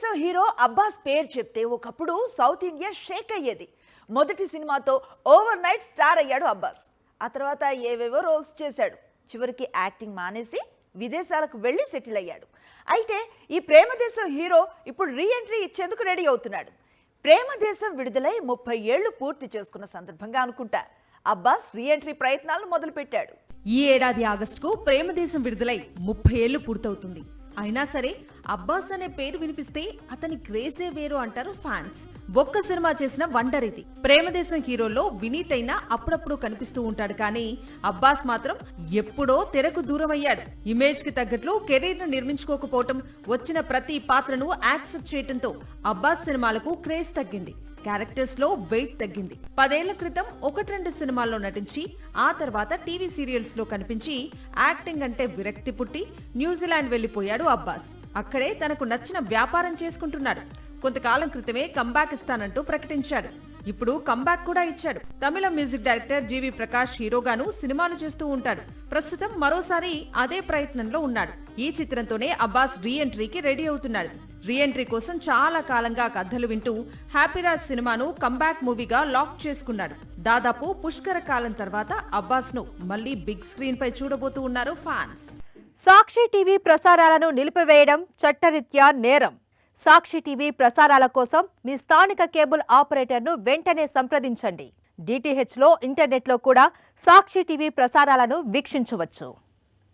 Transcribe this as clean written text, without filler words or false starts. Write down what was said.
దేశం హీరో అబ్బాస్ పేరు చెప్తే ఒకప్పుడు సౌత్ ఇండియా షేక్ అయ్యేది. మొదటి సినిమాతో ఓవర్ నైట్ స్టార్ అయ్యాడు అబ్బాస్. ఆ తర్వాత ఏవేవో రోల్స్ చేశాడు. చివరికి యాక్టింగ్ మానేసి విదేశాలకు వెళ్ళి సెటిల్ అయ్యాడు. అయితే ఈ ప్రేమదేశం హీరో ఇప్పుడు రీఎంట్రీ ఇచ్చేందుకు రెడీ అవుతున్నాడు. ప్రేమదేశం విడుదలై 30 ఏళ్లు పూర్తి చేసుకున్న సందర్భంగా అనుకుంటా అబ్బాస్ రీఎంట్రీ ప్రయత్నాలను మొదలుపెట్టాడు. ఈ ఏడాది ఆగస్టుకు ప్రేమదేశం విడుదలై 30 ఏళ్లు పూర్తవుతుంది. అయినా సరే అబ్బాస్ అనే పేరు వినిపిస్తే అతని క్రేజే వేరు అంటారు ఫ్యాన్స్. ఒక్క సినిమా చేసిన వండర్ ఇది. ప్రేమదేశం హీరోలో వినీత్ అయినా అప్పుడప్పుడు కనిపిస్తూ ఉంటాడు, కానీ అబ్బాస్ మాత్రం ఎప్పుడో తెరకు దూరం అయ్యాడు. ఇమేజ్ కి తగ్గట్లు కెరీర్ ను నిర్మించుకోకపోవటం, వచ్చిన ప్రతి పాత్రను యాక్సెప్ట్ చేయటంతో అబ్బాస్ సినిమాలకు క్రేజ్ తగ్గింది. క్యారెక్టర్స్ లో వెయిట్ తగ్గింది. 10 ఏళ్ల క్రితం 1-2 సినిమాల్లో నటించి ఆ తర్వాత టీవీ సీరియల్స్ లో కనిపించి యాక్టింగ్ అంటే విరక్తి పుట్టి న్యూజిలాండ్ వెళ్లిపోయాడు అబ్బాస్. అక్కడే తనకు నచ్చిన వ్యాపారం చేసుకుంటున్నాడు. కొంతకాలం క్రితమే కంబ్యాక్ ఇస్తానంటూ ప్రకటించాడు. ఇప్పుడు కంబ్యాక్ కూడా ఇచ్చాడు. తమిళ మ్యూజిక్ డైరెక్టర్ జీవి ప్రకాష్ హీరోగాను సినిమాలు చేస్తూ ఉంటాడు. ప్రస్తుతం మరోసారి అదే ప్రయత్నంలో ఉన్నాడు. ఈ చిత్రంతోనే అబ్బాస్ రీఎంట్రీకి రెడీ అవుతున్నాడు. రీఎంట్రీ కోసం చాలా కాలంగా కథలు వింటూ హ్యాపీరాజ్ సినిమాను కంబ్యాక్ మూవీగా లాక్ చేసుకున్నాడు. దాదాపు పుష్కర కాలం తర్వాత అబ్బాస్ ను మళ్లీ బిగ్ స్క్రీన్ పై చూడబోతూ ఉన్నారు ఫ్యాన్స్. సాక్షి టీవీ ప్రసారాలను నిలిపివేయడం చట్టరీత్యా నేరం. సాక్షి టీవీ ప్రసారాల కోసం మీ స్థానిక కేబుల్ ఆపరేటర్ను వెంటనే సంప్రదించండి. DTH లో ఇంటర్నెట్లో కూడా సాక్షి టీవీ ప్రసారాలను వీక్షించవచ్చు.